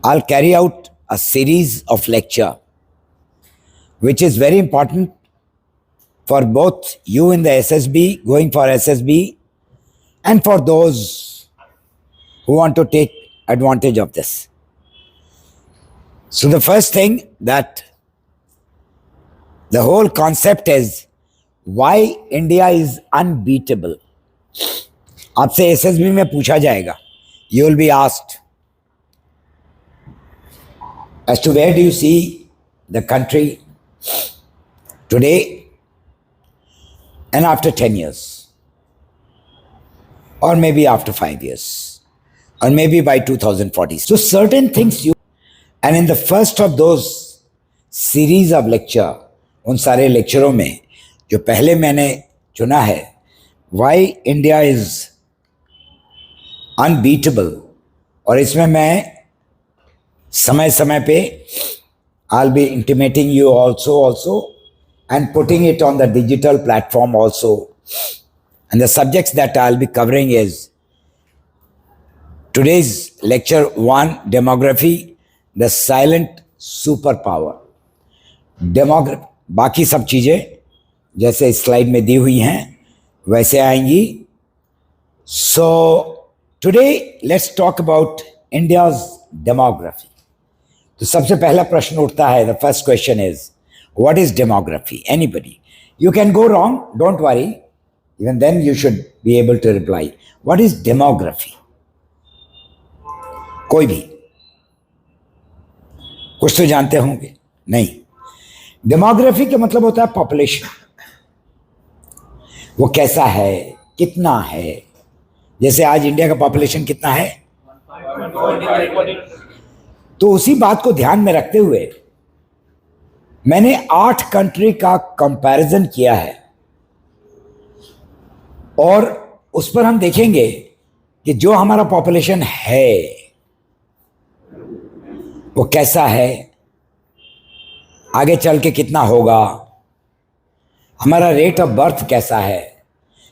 I'll carry out a series of lecture which is very important for both you in the SSB, going for SSB, and for those who want to take advantage of this. So the first thing, that the whole concept is why India is unbeatable. आपसे SSB में पूछा जाएगा, you will be asked as to where do you see the country today and after 10 years, or maybe after 5 years, or maybe by 2040. So certain things you, and in the first of those series of lecture, उन सारे लेक्चरों में जो पहले मैंने चुना है, why India is unbeatable, और इसमें मैं समय समय पे I'll be intimating you also and putting it on the digital platform also. And the subjects that I'll be covering is today's lecture 1, demography, the silent superpower. बाकी सब चीजें जैसे स्लाइड में दी हुई हैं वैसे आएंगी. So today let's talk about India's demography. तो सबसे पहला प्रश्न उठता है, the first question is, what is demography? Anybody? You can go wrong, don't worry. Even then you should be able to reply. What is demography? कोई भी कुछ तो जानते होंगे? नहीं. डेमोग्राफी का मतलब होता है पॉपुलेशन. वो कैसा है, कितना है. जैसे आज इंडिया का पॉपुलेशन कितना है, तो उसी बात को ध्यान में रखते हुए मैंने 8 कंट्री का कंपैरिजन किया है, और उस पर हम देखेंगे कि जो हमारा पॉपुलेशन है वो कैसा है, आगे चल के कितना होगा, हमारा रेट ऑफ बर्थ कैसा है.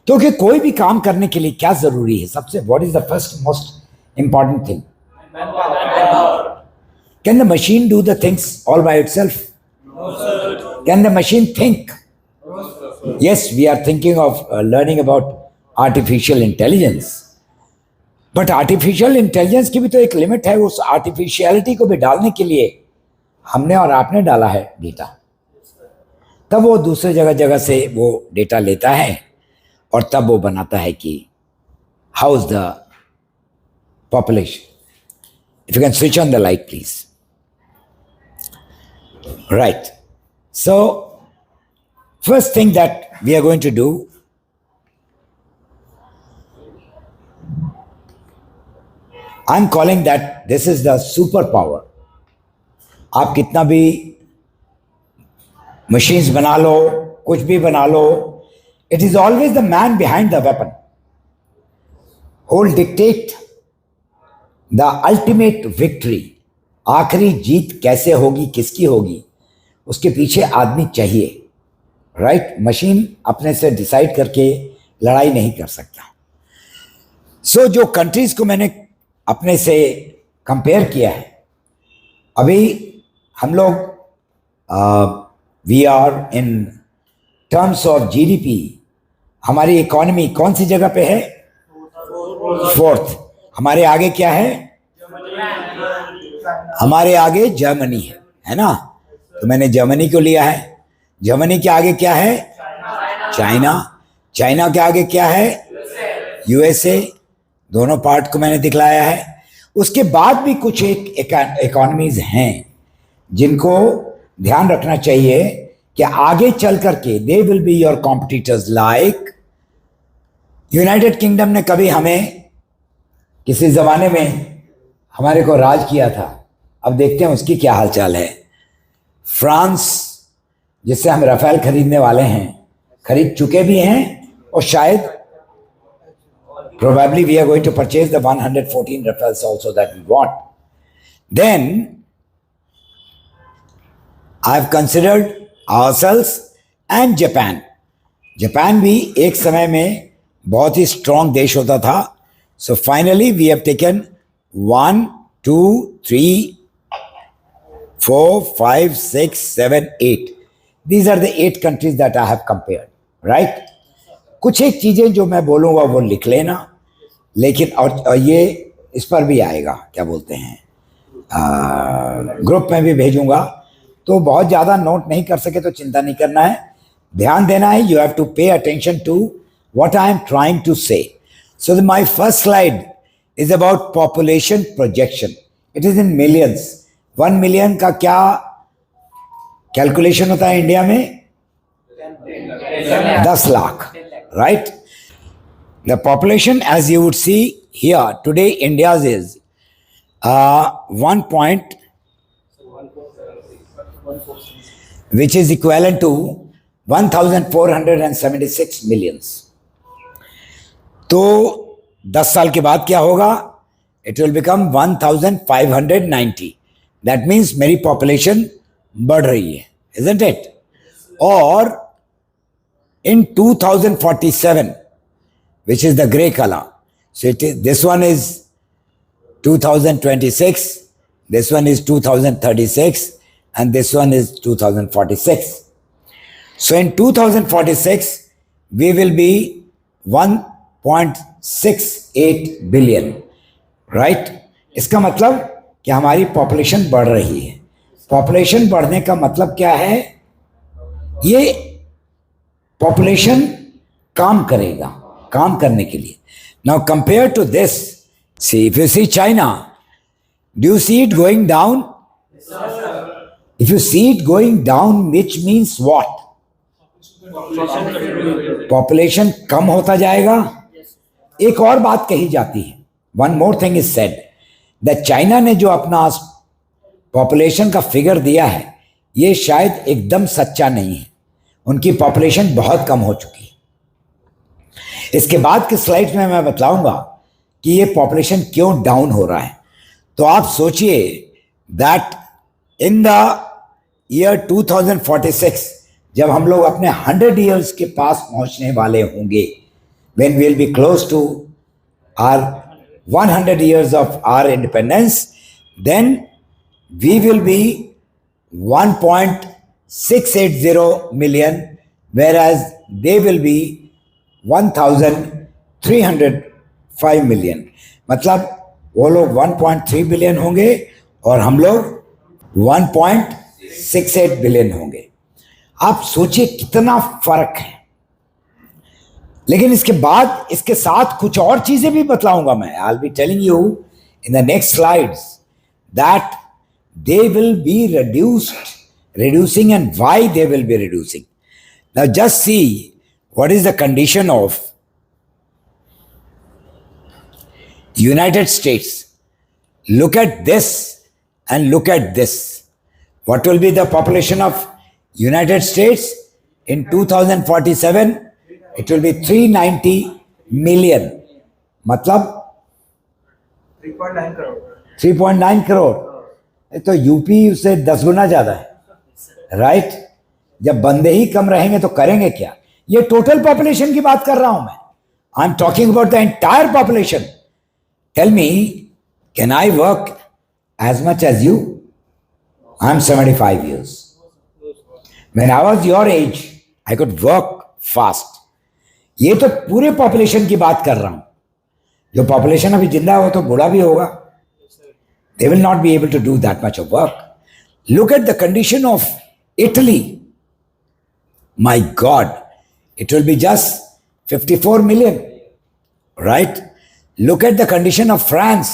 क्योंकि कोई भी काम करने के लिए क्या जरूरी है, सबसे what is the first most important thing? Can the machine do the things all by itself? No, sir. Can the machine think? No, sir. Yes, we are thinking of learning about artificial intelligence. But artificial intelligence की भी तो एक limit है. उस artificiality को भी डालने के लिए हमने और आपने डाला है डेटा. तब वो दूसरे जगह से वो डेटा लेता है और तब वो बनाता है कि how is the population. If you can switch on the light, please. Right. So, first thing that we are going to do, I'm calling that this is the superpower. आप कितना भी machines बना लो, कुछ भी बना लो, it is always the man behind the weapon who will dictate the ultimate victory. आखिरी जीत कैसे होगी, किसकी होगी, उसके पीछे आदमी चाहिए. राइट. मशीन अपने से डिसाइड करके लड़ाई नहीं कर सकता. सो जो कंट्रीज को मैंने अपने से कंपेयर किया है, अभी हम लोग we are in terms of GDP, हमारी इकोनॉमी कौन सी जगह पे है? 4th. हमारे आगे क्या है? हमारे आगे जर्मनी है ना. तो मैंने जर्मनी को लिया है. जर्मनी के आगे क्या है? चाइना. चाइना के आगे क्या है? यूएसए. दोनों पार्ट को मैंने दिखलाया है. उसके बाद भी कुछ एक इकोनॉमीज हैं जिनको ध्यान रखना चाहिए कि आगे चल करके they will be your competitors. Like United kingdom ने कभी हमें किसी जमाने में हमारे को राज किया था. अब देखते हैं उसकी क्या हालचाल है. फ्रांस, जिससे हम राफेल खरीदने वाले हैं, खरीद चुके भी हैं, और शायद probably we are going to purchase the 114 Rafales also that we want. Then I have considered ourselves and Japan. Japan भी एक समय में बहुत ही स्ट्रॉन्ग देश होता था. So finally we have taken 1, 2, 3, 4, 5, 6, 7, 8. These are the 8 countries that I have compared, right? कुछ एक चीजें जो मैं बोलूँगा वो लिख लेना, लेकिन और ये इस पर भी आएगा, क्या बोलते हैं, ग्रुप में भी भेजूंगा, तो बहुत ज़्यादा नोट नहीं कर सके तो चिंता नहीं करना है, ध्यान देना है. You have to pay attention to what I am trying to say. So my first slide is about population projection. It is in millions. 1 million का क्या कैलकुलेशन होता है इंडिया में? 10 lakh, right? The population, as you would see here today, India's is 1 which is equivalent to 1476 millions. तो 10 साल के बाद क्या होगा? It will become 1590. That means मेरी population बढ़ रही है, isn't it? और in 2047, which is the gray color, so this one is 2026, this one is 2036, and this one is 2046. So in 2046, we will be 1.68 billion, right? इसका मतलब कि हमारी population बढ़ रही है. पॉपुलेशन बढ़ने का मतलब क्या है? ये पॉपुलेशन काम करेगा, काम करने के लिए. Now compare to this, see if you see China, do you see it going down? If you see it going down, which means what? Population कम होता जाएगा. एक और बात कही जाती है, one more thing is said, that China ने जो अपना पॉपुलेशन का फिगर दिया है, ये शायद एकदम सच्चा नहीं है. उनकी पॉपुलेशन बहुत कम हो चुकी है. इसके बाद के स्लाइड्स में मैं बतलाऊंगा कि ये पॉपुलेशन क्यों डाउन हो रहा है. तो आप सोचिए दैट इन द ईयर 2046, जब हम लोग अपने 100 ईयर्स के पास पहुंचने वाले होंगे, when we will be close to our 100 years of our independence, then we will be 1.680 million, whereas they will be 1305 million. मतलब वो लोग 1.3 बिलियन होंगे और हम लोग 1.68 बिलियन होंगे. आप सोचिए कितना फर्क है. लेकिन इसके बाद इसके साथ कुछ और चीजें भी बतलाऊंगा मैं. I will be telling you in the next slides that they will be reducing and why they will be reducing. Now just see what is the condition of United States. Look at this and look at this. What will be the population of United States in 2047? It will be 390 million. मतलब 3.9 करोड़. तो UP उससे 10 गुना ज्यादा है, right? जब बंदे ही कम रहेंगे तो करेंगे क्या? ये टोटल पॉपुलेशन की बात कर रहा हूं मैं. I am talking about the entire population. Tell me, can I work as much as you? I am 75 years. When I was your age, I could work fast. ये तो पूरे पॉपुलेशन की बात कर रहा हूं. जो पॉपुलेशन अभी जिंदा हो तो बूढ़ा भी होगा. They will not be able to do that much of work. Look at the condition of Italy. My God, it will be just 54 million, right? Look at the condition of France.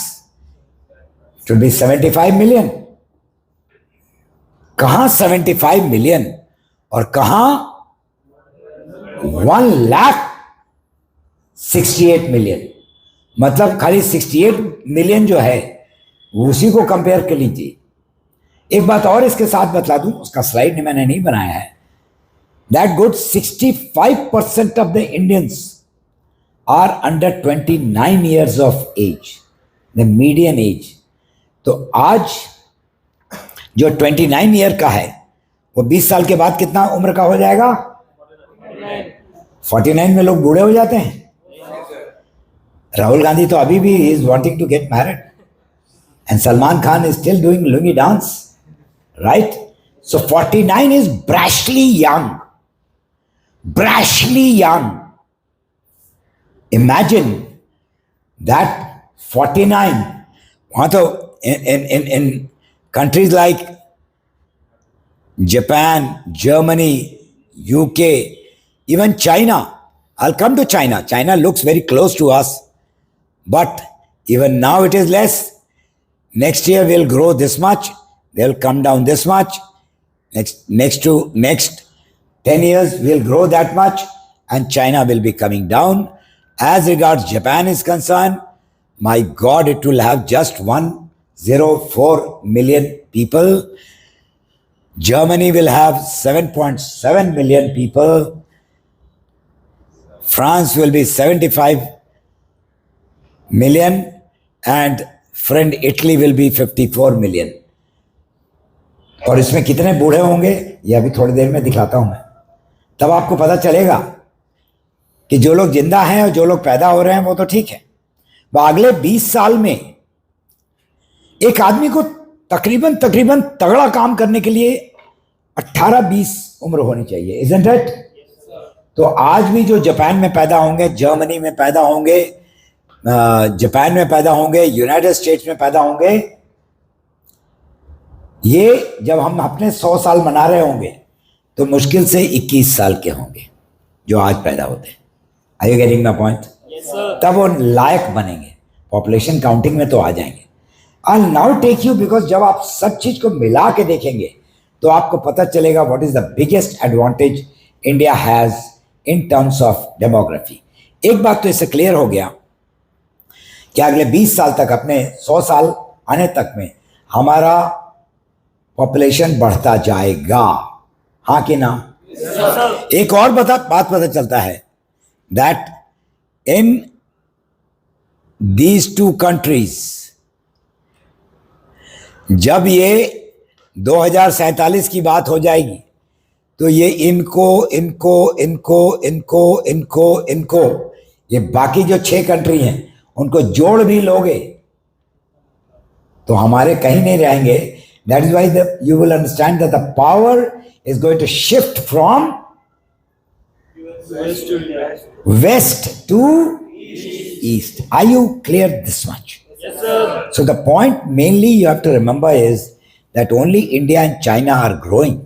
It will be 75 million. कहां 75 million और कहां 1,68 million. मतलब खाली 68 million जो है उसी को compare कर लीजिए. एक बात और इसके साथ बतला दूं, उसका स्लाइड मैंने नहीं बनाया है. That good 65% of the Indians are under 29 years of age, the median age. तो आज जो 29 ईयर का है वो 20 साल के बाद कितना उम्र का हो जाएगा? 49 में लोग बूढ़े हो जाते हैं. राहुल गांधी तो अभी भी is wanting to get married. And Salman Khan is still doing lungi dance. right? So 49 is brashly young. Brashly young. Imagine that 49. In countries like Japan, Germany, UK, even China. I'll come to China. China looks very close to us, but even now it is less. Next year we'll grow this much, they'll come down this much. Next 10 years we'll grow that much, and China will be coming down. As regards Japan is concerned, my God, it will have just 104 million people. Germany will have 7.7 million people. France will be 75 million, and friend Italy will be 54 million. और इसमें कितने बूढ़े होंगे ये अभी थोड़ी देर में दिखाता हूं मैं, तब आपको पता चलेगा कि जो लोग जिंदा हैं और जो लोग पैदा हो रहे हैं वो तो ठीक है। वो अगले 20 साल में एक आदमी को तकरीबन तगड़ा काम करने के लिए 18-20 उम्र होनी चाहिए, इज़न्ट इट? तो आज भी जो जापान में पैदा होंगे, जर्मनी में पैदा होंगे, जापान में पैदा होंगे, यूनाइटेड स्टेट्स में पैदा होंगे, ये जब हम अपने 100 साल मना रहे होंगे तो मुश्किल से 21 साल के होंगे जो आज पैदा होते हैं। Are you getting my point? तब वो लायक बनेंगे, पॉपुलेशन काउंटिंग में तो आ जाएंगे। I now take you, because जब आप सब चीज को मिला के देखेंगे तो आपको पता चलेगा what is the biggest advantage India has in terms of demography. एक बात तो इससे क्लियर हो गया कि अगले 20 साल तक, अपने 100 साल आने तक में हमारा पॉपुलेशन बढ़ता जाएगा, हाँ कि ना? एक और बात पता चलता है that in these two countries, जब ये 2047 की बात हो जाएगी तो ये इनको ये बाकी जो 6 कंट्री हैं उनको जोड़ भी लोगे तो हमारे कहीं नहीं रहेंगे। That is why you will understand that the power is going to shift from west to east. Are you clear this much? Yes, sir. So the point mainly you have to remember is that only India and China are growing,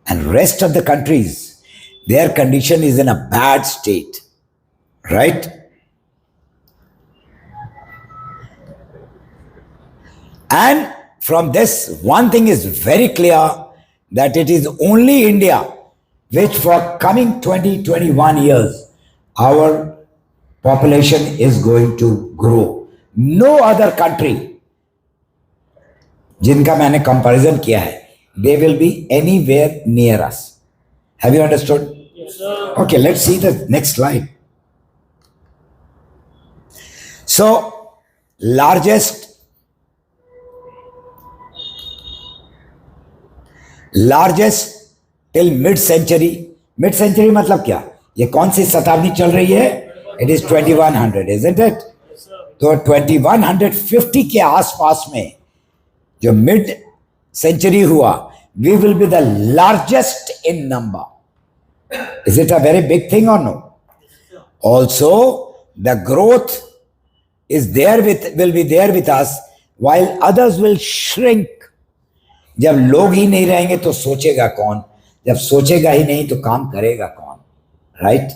and rest of the countries, their condition is in a bad state, right? And from this, one thing is very clear, that it is only India which for coming 20-21 years, our population is going to grow. No other country जिनका मैंने comparison किया है, they will be anywhere near us. Have you understood? Yes, sir. Okay, let's see the next slide. So, largest till mid century मतलब क्या? ये कौन सी शताब्दी चल रही है? It is 2100, isn't it? Yes, sir. तो 2150 के आसपास में जो मिड सेंचुरी हुआ, we will be the largest in number. Is it a very big thing or no? Also, the growth is there will be there with us, while others will shrink. जब लोग ही नहीं रहेंगे तो सोचेगा कौन? जब सोचेगा ही नहीं तो काम करेगा कौन? राइट?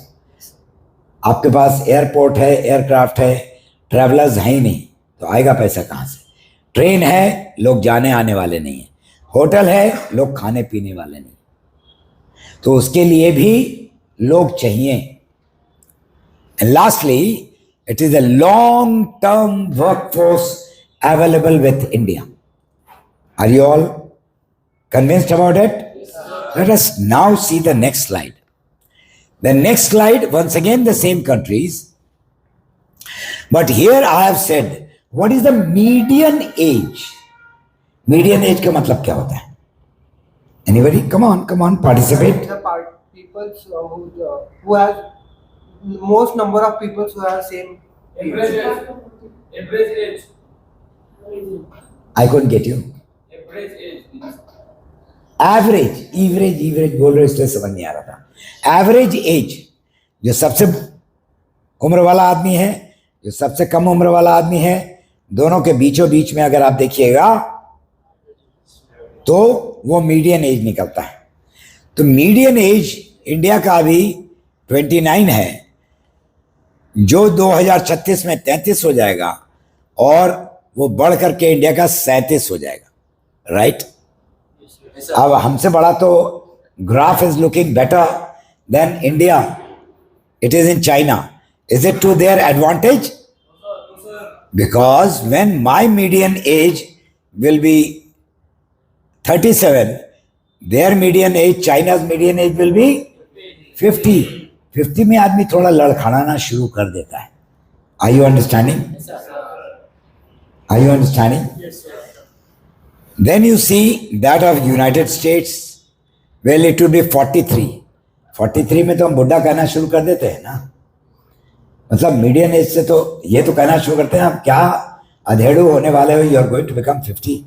आपके पास एयरपोर्ट है, एयरक्राफ्ट है, ट्रैवलर्स हैं ही नहीं तो आएगा पैसा कहाँ से? ट्रेन है, लोग जाने आने वाले नहीं है, होटल है, लोग खाने पीने वाले नहीं, तो उसके लिए भी लोग चाहिए। And lastly, it is a long term workforce available with India. Are you all convinced about it? Yes, sir. Let us now see the next slide. The next slide, once again the same countries, but here I have said what is the median age. Median age का मतलब क्या होता है? Anybody? Come on, participate. The people who have most number of people who have same Average age. I couldn't get you. Average बोल रहे हो इसलिए समझ नहीं आ रहा था। एवरेज एज, जो सबसे उम्र वाला आदमी है, जो सबसे कम उम्र वाला आदमी है, दोनों के बीचों बीच में अगर आप देखिएगा तो वो मीडियन एज निकलता है। तो मीडियन एज इंडिया का अभी 29 है, जो 2036 में 33 हो जाएगा और वो बढ़ करके इंडिया का 37 हो जाएगा, राइट। अब हमसे बड़ा तो graph is looking better than India, it is in China. Is it to their advantage? Because when my median age will be 37, their median age, China's median age will be 50. 50 में आदमी थोड़ा लड़खड़ाना शुरू कर देता है। Are you understanding? Are you understanding? Then you see that of United States, well it will be 43. 43 में तो हम बुढ़ा कहना शुरू कर देते हैं ना, मतलब मीडियन एज से तो ये तो कहना शुरू करते हैं आप क्या अधेड़ू होने वाले हो, you are going to become 50।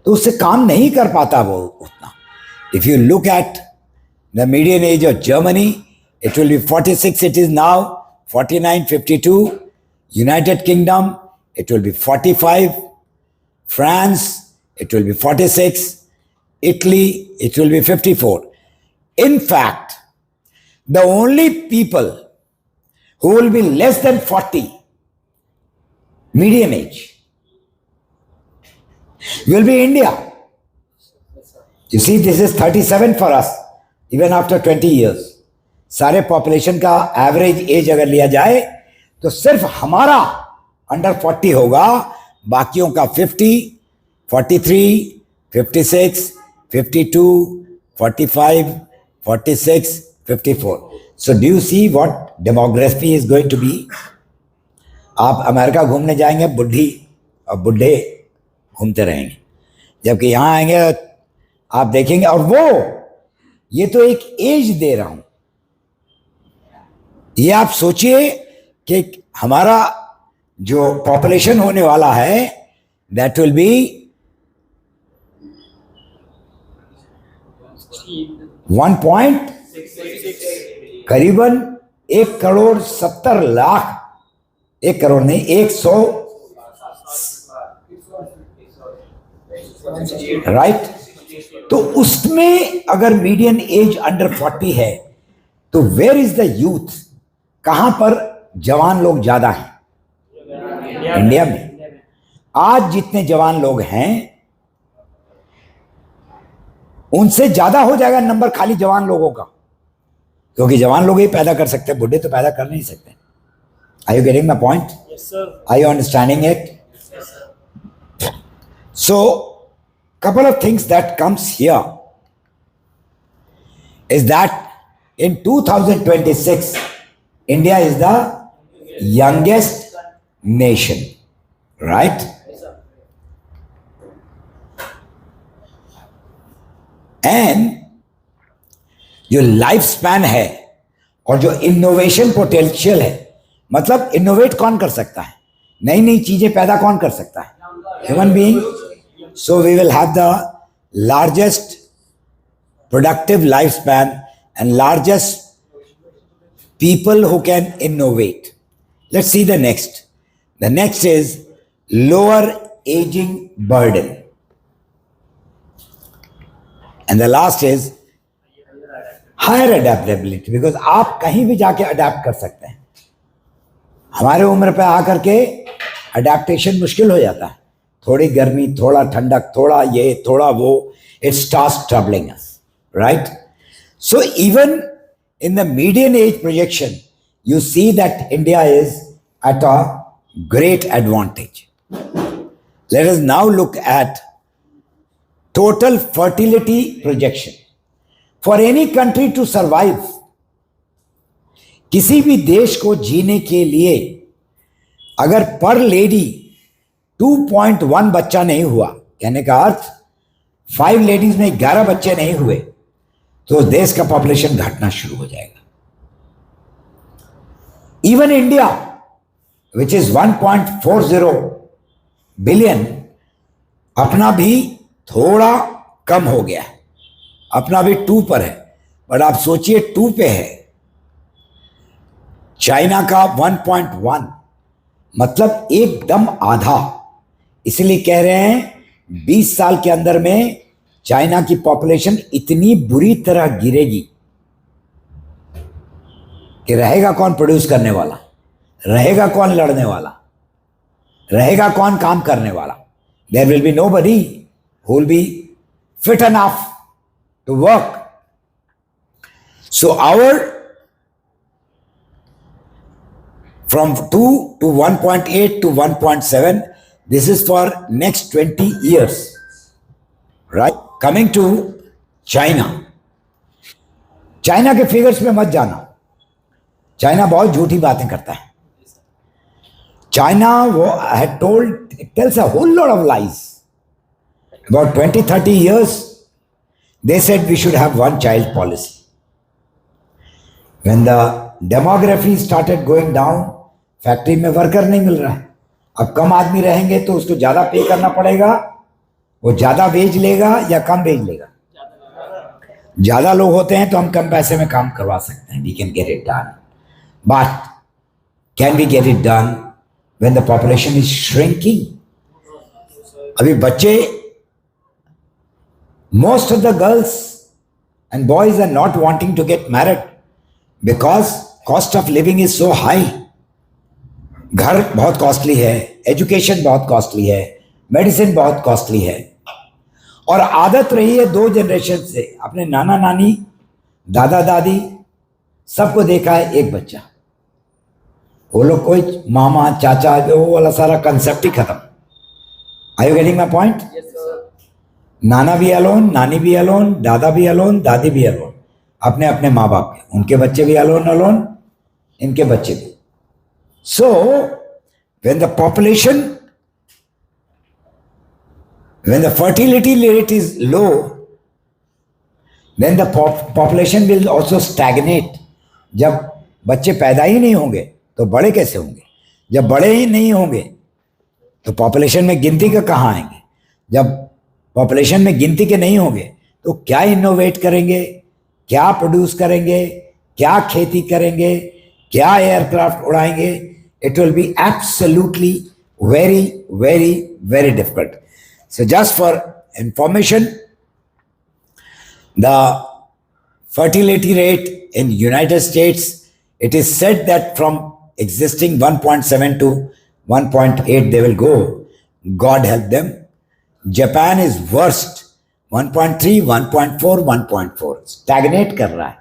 तो उससे काम नहीं कर पाता वो उतना। If you look at the median age of Germany, it will be 46, it is now 49, 52। United Kingdom, it will be 45। France, it will be 46। Italy, it will be 54। In fact, the only people who will be less than 40 median age will be India. You see, this is 37 for us, even after 20 years. सारे population का average age अगर लिया जाए तो सिर्फ हमारा under 40 होगा, बाकियों का 50, 43, 56, 52, 45, 46, 54. So do you see what demography is going to be? आप अमेरिका घूमने जाएंगे, बुढ़ी और बुढ़े घूमते रहेंगे, जबकि यहाँ आएंगे आप देखेंगे, और वो ये तो एक एज दे रहा हूं, ये आप सोचिए कि हमारा जो पॉपुलेशन होने वाला है दैट विल बी 1. करीबन 1,70,00,000, 1 करोड़ नहीं, 100, राइट। तो उसमें अगर मीडियन एज अंडर 40 है तो वेयर इज द यूथ? कहां पर जवान लोग ज्यादा हैं? इंडिया में। आज जितने जवान लोग हैं उनसे ज्यादा हो जाएगा नंबर खाली जवान लोगों का, क्योंकि जवान लोग ही पैदा कर सकते हैं, बुढ़े तो पैदा कर नहीं सकते। Are you getting my point? Are you understanding it? So couple of things that comes here is that in 2026 India is the youngest nation, right? And जो लाइफ स्पैन है और जो इनोवेशन पोटेंशियल है, मतलब इनोवेट कौन कर सकता है, नई नई चीजें पैदा कौन कर सकता है? Human being. So we will have the largest productive lifespan and largest people who can innovate. Let's see the next. The next is lower aging burden. And the last is higher adaptability, because आप कहीं भी जाके adapt कर सकते हैं। हमारे उम्र पे आकर के अडेप्टेशन मुश्किल हो जाता है, थोड़ी गर्मी, थोड़ा ठंडक, थोड़ा ये, थोड़ा वो, it starts troubling us, right? So even in the median age projection, you see that India is at a great advantage. Let us now look at total fertility projection. For any country to survive, किसी भी देश को जीने के लिए अगर पर lady 2.1 बच्चा नहीं हुआ, कहने का अर्थ 5 लेडीज में 11 बच्चे नहीं हुए, तो देश का पॉपुलेशन घटना शुरू हो जाएगा। Even India which is 1.40 billion, अपना भी थोड़ा कम हो गया है, अपना भी 2 पर है, बट आप सोचिए 2 पे है, चाइना का 1.1, मतलब एकदम आधा। इसलिए कह रहे हैं 20 साल के अंदर में चाइना की पॉपुलेशन इतनी बुरी तरह गिरेगी कि रहेगा कौन प्रोड्यूस करने वाला, रहेगा कौन लड़ने वाला, रहेगा कौन काम करने वाला। There will be nobody who will be fit enough to work. So our from 2 to 1.8 to 1.7, this is for next 20 years, right? Coming to China, China के फिगर्स में मत जाना, चाइना बहुत झूठी बातें करता है। China had tells a whole lot of lies. About 20-30 years, they said we should have one child policy. When the demography started going down, factory में वर्कर नहीं मिल रहा है, अब कम आदमी रहेंगे तो उसको ज्यादा पे करना पड़ेगा, वो ज्यादा वेज लेगा या कम वेज लेगा? ज्यादा लोग होते हैं तो हम कम पैसे में काम करवा सकते हैं, we can get it done, but can we get it done when the population is shrinking? अभी बच्चे, most of the girls and boys are not wanting to get married because cost of living is so high. घर बहुत costly है, education बहुत costly है, medicine बहुत costly है, और आदत रही है 2 जनरेशन से, अपने नाना नानी, दादा दादी सबको देखा है एक बच्चा, वो लोग कोई मामा चाचा वो वाला सारा कंसेप्ट ही खत्म। Are you getting my point? नाना भी अलोन, नानी भी अलोन, दादा भी अलोन, दादी भी अलोन, अपने अपने माँ बाप के, उनके बच्चे भी अलोन अलोन, इनके बच्चे भी। So, when the population, when the fertility rate is low, then the population will also stagnate. जब बच्चे पैदा ही नहीं होंगे तो बड़े कैसे होंगे? जब बड़े ही नहीं होंगे तो पॉपुलेशन में गिनती का कहाँ आएंगे? जब पॉपुलेशन में गिनती के नहीं होंगे तो क्या इनोवेट करेंगे, क्या प्रोड्यूस करेंगे, क्या खेती करेंगे, क्या aircraft उड़ाएंगे? It will be absolutely very difficult. So just for information, the fertility rate in United States, it is said that from existing 1.7 to 1.8 they will go. God help them. Japan is worst, 1.3, 1.4, 1.4, stagnate कर रहा है,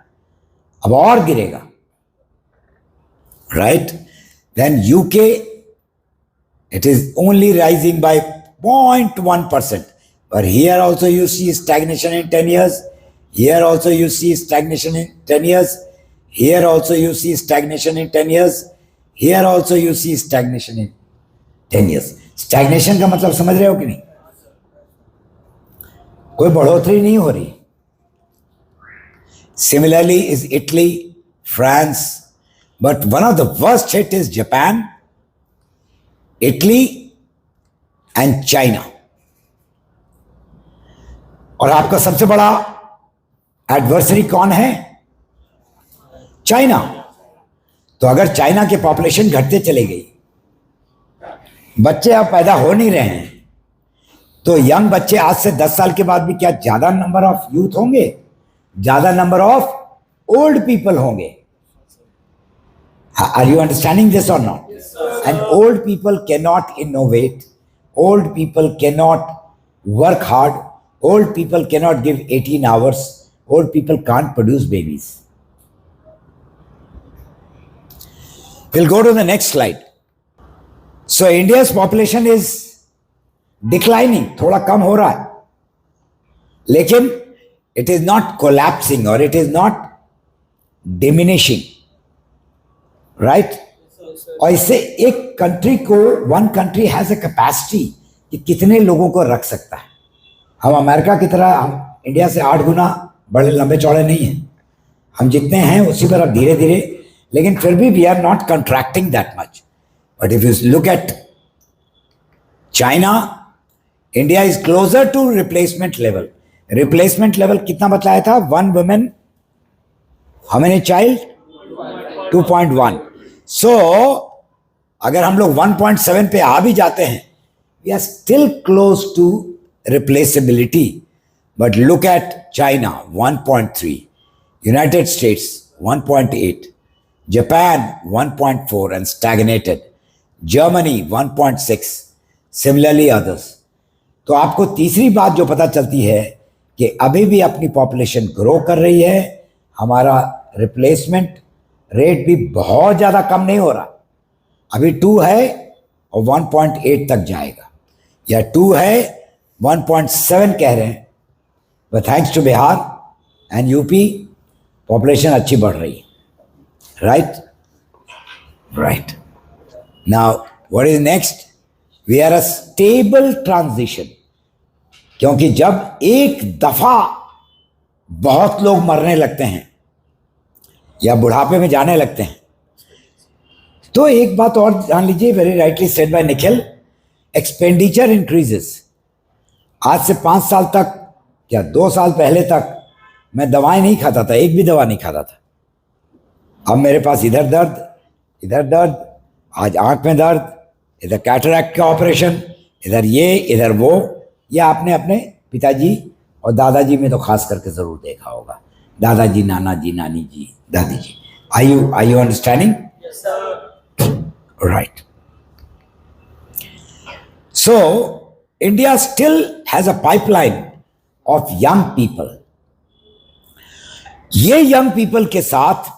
अब और गिरेगा, right? Then UK, it is only rising by 0.1%. But here also you see stagnation in 10 years. Here also you see stagnation in 10 years. Here also you see stagnation in 10 years. Here also you see stagnation in 10 years. Stagnation का मतलब समझ रहे हो कि नहीं? कोई बढ़ोतरी नहीं हो रही। Similarly is Italy, France, but one of the worst hit is Japan, Italy and China. और आपका सबसे बड़ा एडवर्सरी कौन है? चाइना। तो अगर चाइना की पॉपुलेशन घटते चली गई, बच्चे अब पैदा हो नहीं रहे हैं, तो यंग बच्चे आज से 10 साल के बाद भी क्या ज्यादा नंबर ऑफ यूथ होंगे? ज्यादा नंबर ऑफ ओल्ड पीपल होंगे। Are you understanding this or not? Yes, sir. And old people cannot innovate. Old people cannot work hard. Old people cannot give 18 hours. Old people can't produce babies. We'll go to the next slide. So India's population is declining. थोड़ा कम हो रहा है, लेकिन it is not collapsing or it is not diminishing. Right और इससे एक country को, one country has a capacity कि कितने लोगों को रख सकता है। हम अमेरिका की तरह, हम इंडिया से 8 गुना बड़े लंबे चौड़े नहीं हैं, हम जितने हैं उसी पर अब धीरे धीरे, लेकिन फिर भी we are not contracting that much. But if you look at China, India is closer to replacement level. Replacement level कितना बतलाया था? 1 women, how many child? 2.1. So अगर हम लोग 1.7 पे आ भी जाते हैं, we are still close to replaceability. But look at China 1.3, United States 1.8, Japan 1.4 and stagnated, Germany 1.6, similarly others. तो आपको तीसरी बात जो पता चलती है कि अभी भी अपनी पॉपुलेशन ग्रो कर रही है, हमारा रिप्लेसमेंट रेट भी बहुत ज़्यादा कम नहीं हो रहा. अभी 2 है और 1.8 तक जाएगा, या 2 है 1.7 कह रहे हैं. But thanks to Bihar and UP population अच्छी बढ़ रही है. Right? Right. Now, what is next? We are a stable transition. क्योंकि जब एक दफा बहुत लोग मरने लगते हैं या बुढ़ापे में जाने लगते हैं, तो एक बात और जान लीजिए, very rightly said bye Nikhil, expenditure increases. आज से 5 साल तक या 2 साल पहले तक मैं दवाएं नहीं खाता था, एक भी दवा नहीं खाता था. अब मेरे पास इधर दर्द, आज आंख में दर्द, इधर कैटरैक्ट का ऑपरेशन, इधर ये इधर वो. ये आपने अपने पिताजी और दादाजी में तो खास करके जरूर देखा होगा. दादाजी, नाना जी, नानी जी, दादी जी. I you understanding? Yes, sir. Right. So India still has a pipeline of young people. ये यंग पीपल के साथ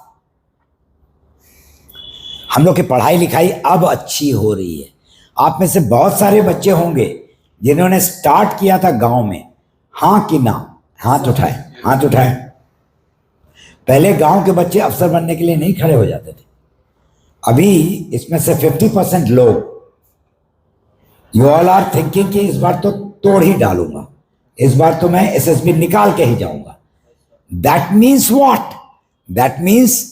हम लोग की पढ़ाई लिखाई अब अच्छी हो रही है. आप में से बहुत सारे बच्चे होंगे जिन्होंने स्टार्ट किया था गांव में. हाँ कि ना? हाथ उठाए, हाथ उठाए. पहले गांव के बच्चे अफसर बनने के लिए नहीं खड़े हो जाते थे. अभी इसमें से 50% लोग, यू ऑल आर थिंकिंग कि इस बार तो तोड़ ही डालूंगा, इस बार तो मैं एसएसबी निकाल के ही जाऊंगा. That means what? That means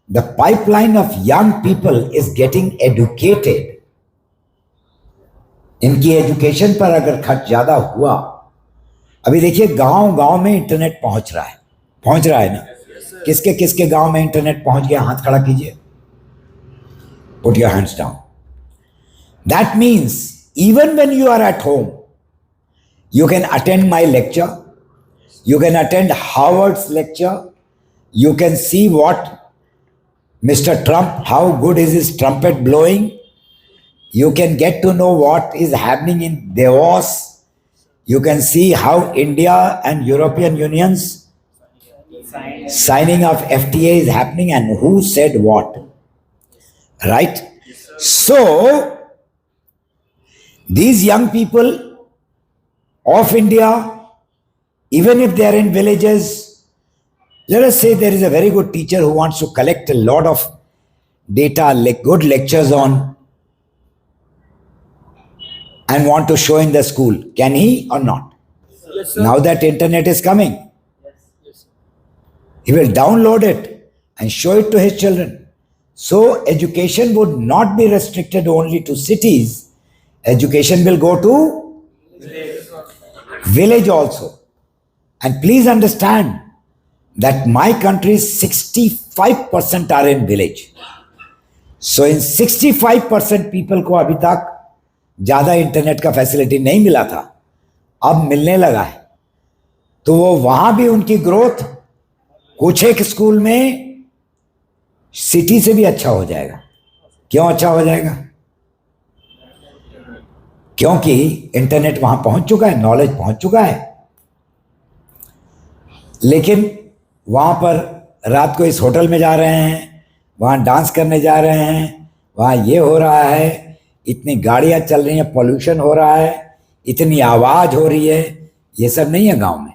the pipeline of young people is getting educated. इनकी एजुकेशन पर अगर खर्च ज्यादा हुआ, अभी देखिए गांव गांव में इंटरनेट पहुंच रहा है ना. किसके किसके गांव में इंटरनेट पहुंच गया? हाथ खड़ा कीजिए. Put your hands down. That means even when you are at home, you can attend my lecture, you can attend Harvard's lecture, you can see what Mr. Trump, how good is his trumpet blowing. You can get to know what is happening in Davos. You can see how India and European Unions signing of FTA is happening and who said what. Right? So, these young people of India, even if they are in villages, let us say there is a very good teacher who wants to collect a lot of data, good lectures on, and want to show in the school. Can he or not? Yes, sir. Now that internet is coming, Yes. he will download it and show it to his children. So education would not be restricted only to cities. Education will go to village also. And please understand that my country's 65% are in village. So in 65% people को अभी तक ज़्यादा internet का facility नहीं मिला था, अब मिलने लगा है. तो वो वहाँ भी उनकी ग्रोथ कुछ एक स्कूल में सिटी से भी अच्छा हो जाएगा. क्यों अच्छा हो जाएगा? क्योंकि इंटरनेट वहाँ पहुँच चुका है, नॉलेज पहुँच चुका है. लेकिन वहाँ पर रात को इस होटल में जा रहे हैं, वहाँ डांस करने जा रहे हैं, वहाँ ये हो रहा है, इतनी गाड़ियाँ चल रही हैं, पॉल्यूशन हो रहा है, इतनी आवाज़ हो रही है. ये सब नहीं है गांव में.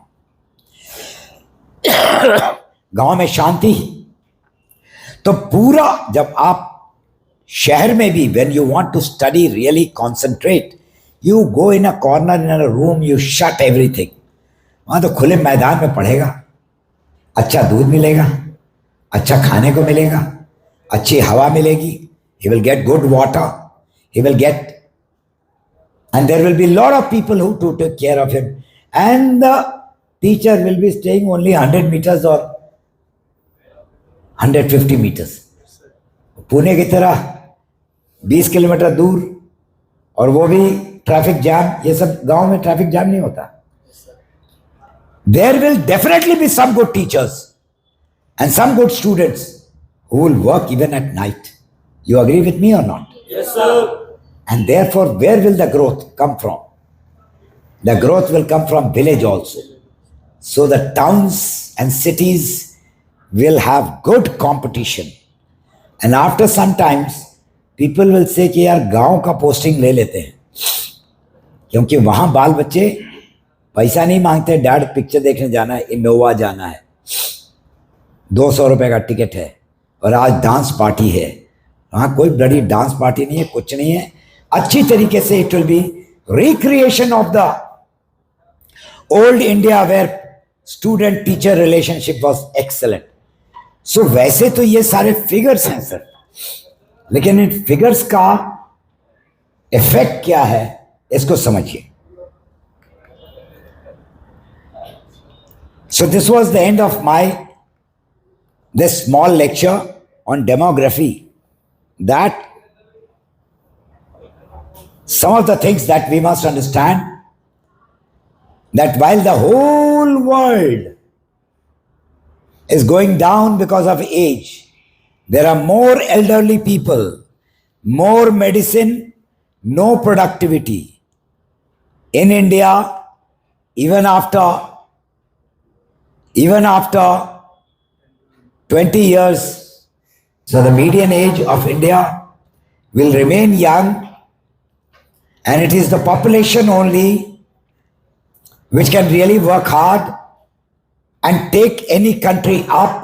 गांव में शांति ही. तो पूरा जब आप शहर में भी when you want to study really concentrate, you go in a corner in a room, you shut everything. वहाँ तो खुले मैदान में पढ़ेगा. अच्छा दूध मिलेगा, अच्छा खाने को मिलेगा, अच्छी हवा मिलेगी. He will get good water. He will get And there will be a lot of people who to take care of him. And the teacher will be staying only 100 meters or 150 meters. Pune की तरह 20 kilometre दूर, और वो भी traffic jam. ये सब गांव में ट्रैफिक जैम नहीं होता. There will definitely be some good teachers and some good students who will work even at night. You agree with me or not? Yes, sir. And therefore, where will the growth come from? The growth will come from village also. So the towns and cities will have good competition. And after some times, people will say कि यार गांव का posting ले लेते हैं, क्योंकि वहां बाल बच्चे पैसा नहीं मांगते. डैड पिक्चर देखने जाना है, इनोवा जाना है, 200 रुपए का टिकट है, और आज डांस पार्टी है. वहाँ कोई बड़ी डांस पार्टी नहीं है, कुछ नहीं है. अच्छी तरीके से it will be recreation of the old India where student teacher relationship was excellent. So वैसे तो ये सारे फिगर्स हैं सर, लेकिन इन फिगर्स का इफेक्ट क्या है इसको समझिए. So this was the end of this small lecture on demography. That some of the things that we must understand, that while the whole world is going down because of age, there are more elderly people, more medicine, no productivity. In India, even after 20 years, so the median age of India will remain young, and it is the population only which can really work hard and take any country up.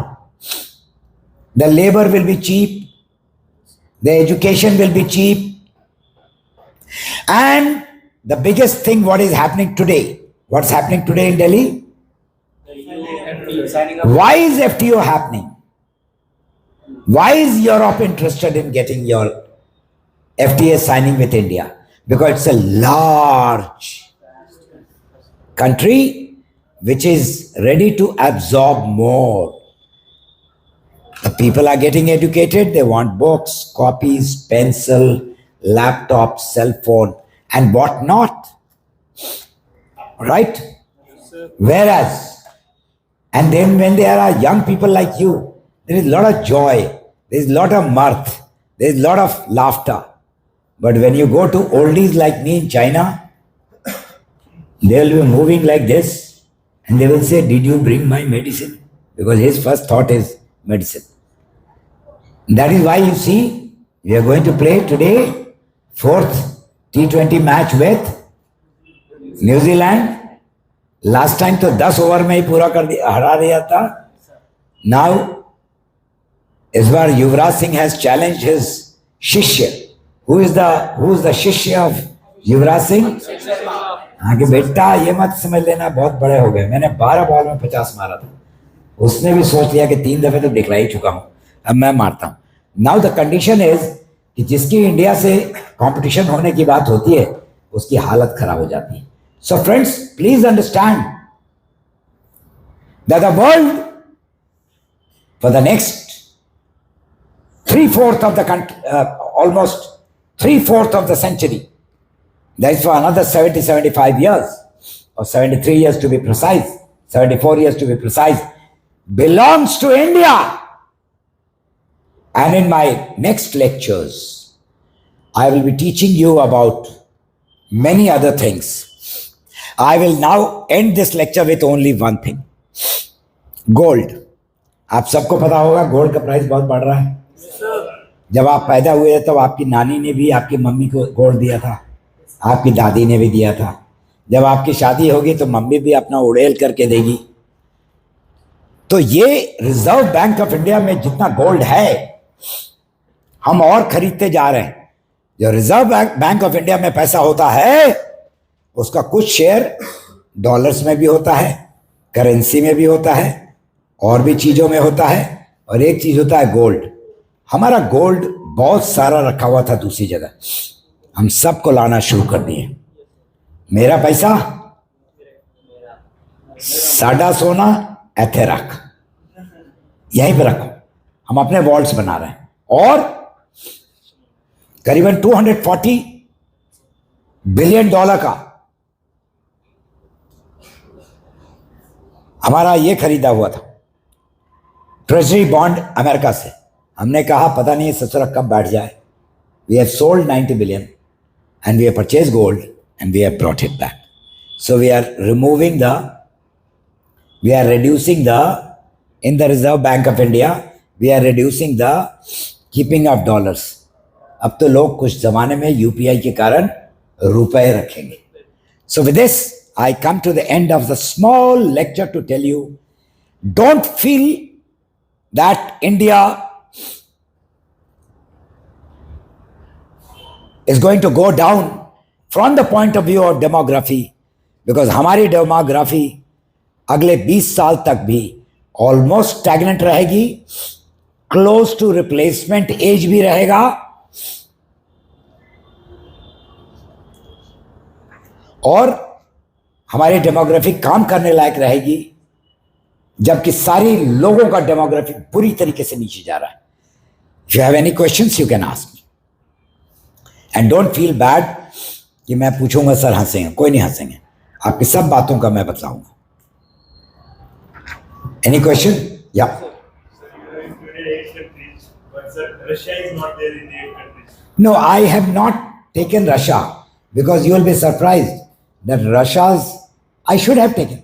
The labor will be cheap, the education will be cheap, and the biggest thing what is happening today, what's happening today in Delhi? Why is FTO happening? Why is Europe interested in getting your FTA signing with India? Because it's a large country which is ready to absorb more. The people are getting educated, they want books, copies, pencil, laptop, cell phone, and what not. Right? Whereas, and then when there are young people like you, there is a lot of joy, there is a lot of mirth, there is a lot of laughter. But when you go to oldies like me in China, they will be moving like this, and they will say, did you bring my medicine? Because his first thought is medicine. That is why you see, we are going to play today 4th T20 match with New Zealand. Last time तो 10 over में ही पूरा कर दिया, हरा दिया था. Now इस बार Yuvraj Singh has challenged his शिष्य. हु इज द शिष्य ऑफ युवराज सिंह? हाँ कि बेटा ये मत समझ लेना बहुत बड़े हो गए, मैंने 12 बॉल में 50 मारा था. उसने भी सोच लिया कि 3 दफे तो दिखला ही चुका हूं, अब मैं मारता हूं. नाउ द कंडीशन इज कि जिसकी इंडिया से कंपटीशन होने की बात होती है उसकी हालत खराब हो जाती है. So friends, please understand that the world for the next 3/4 of the country, almost 3/4 of the century, that is for another 75 years, or 73 years to be precise, 74 years to be precise, belongs to India. And in my next lectures, I will be teaching you about many other things. I will now end this lecture with only one thing. Gold. आप सबको पता होगा gold का price बहुत बढ़ रहा है. जब आप पैदा हुए तब आपकी नानी ने भी आपकी मम्मी को गोल्ड दिया था, आपकी दादी ने भी दिया था. जब आपकी शादी होगी तो मम्मी भी अपना उड़ेल करके देगी. तो ये रिजर्व बैंक ऑफ इंडिया में जितना गोल्ड है हम और खरीदते जा रहे हैं. जो रिजर्व बैंक ऑफ इंडिया में पैसा होता है उसका कुछ शेयर डॉलर्स में भी होता है, करेंसी में भी होता है, और भी चीजों में होता है, और एक चीज होता है गोल्ड. हमारा गोल्ड बहुत सारा रखा हुआ था दूसरी जगह, हम सबको लाना शुरू कर दिए. मेरा पैसा साडा सोना ऐथे रख, यहीं पे रखो। हम अपने वॉल्ट्स बना रहे हैं और करीबन $240 बिलियन का हमारा ये खरीदा हुआ था ट्रेजरी बॉन्ड अमेरिका से। हमने कहा पता नहीं ससुर कब बैठ जाए। We have sold 90 billion and we have purchased gold and we have brought it back. So we are reducing in the Reserve Bank of India, we are reducing the keeping of dollars. अब तो लोग कुछ जमाने में UPI के कारण रुपए रखेंगे. So with this, I come to the end of the small lecture to tell you, don't feel that India is going to go down from the point of view of demography, because हमारी demography अगले 20 साल तक भी almost stagnant रहेगी, close to replacement as भी रहेगा, और हमारी डेमोग्राफी काम करने लायक रहेगी, जबकि सारी लोगों का डेमोग्राफी बुरी तरीके से नीचे जा रहा है. If you have any questions, you can ask me. And don't feel bad कि मैं पूछूंगा सर हंसेंगे, कोई नहीं हंसेंगे, आपकी सब बातों का मैं बताऊंगा. Any question? Yeah. Sir, you have included 8 countries, but sir, Russia is not there in the 8 countries. No, I have not taken Russia because you will be surprised that Russia's I should have taken.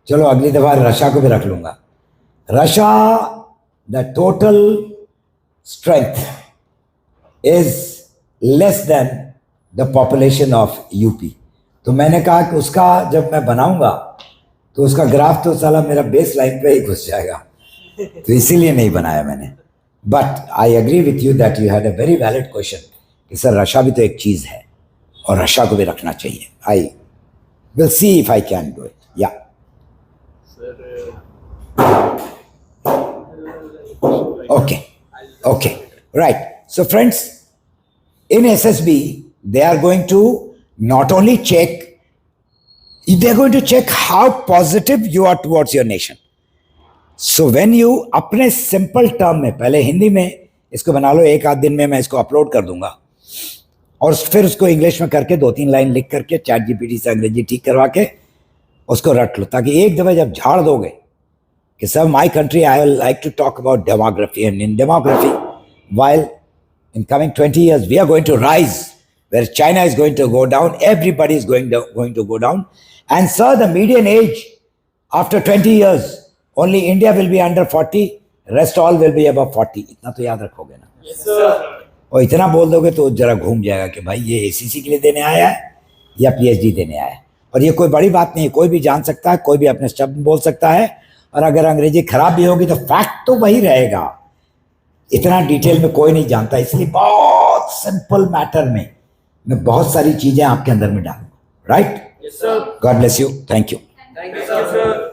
चलो अगली दफा Russia को भी रख लूंगा. Russia, the total strength is less than the population of UP. तो मैंने कहा कि उसका जब मैं बनाऊंगा तो उसका ग्राफ तो साला मेरा बेस लाइन पे ही घुस जाएगा, तो इसीलिए नहीं बनाया मैंने. But I agree with you that you had a very valid question कि सर रशिया भी तो एक चीज़ है और रशिया को भी रखना चाहिए. I will see if I can do it. या okay okay right. So friends, in SSB, they are going to not only check, they are going to check how positive you are towards your nation. So when you अपने simple term में, पहले हिंदी में इसको बना लो, एक आध दिन में मैं इसको अपलोड कर दूंगा, और फिर उसको इंग्लिश में करके 2-3 लाइन लिख करके चैट जीपीटी से अंग्रेजी ठीक करवा के उसको रट लो, ताकि एक दफा जब झाड़ दोगे कि sir my country I will like to talk about demography, and in demography while in coming 20 years, we are going to rise, where China is going to go down, everybody is going to go down. And sir, the median age after 20 years, only India will be under 40, rest all will be above 40. इतना तो याद रखोगे ना? Yes, sir. और इतना बोल दोगे तो जरा घूम जाएगा कि भाई ये ACC के लिए देने आया है या PhD देने आया है. और ये कोई बड़ी बात नहीं है, कोई भी जान सकता है, कोई भी अपने शब्द बोल सकता है, और अगर अंग्रेजी खराब भी होगी तो फैक्ट तो वही रहेगा. इतना डिटेल में कोई नहीं जानता, इसलिए बहुत सिंपल मैटर में मैं बहुत सारी चीजें आपके अंदर में डालूंगा. Right? Yes, sir. God bless you. Thank you. Thank you, Thank you, sir. sir.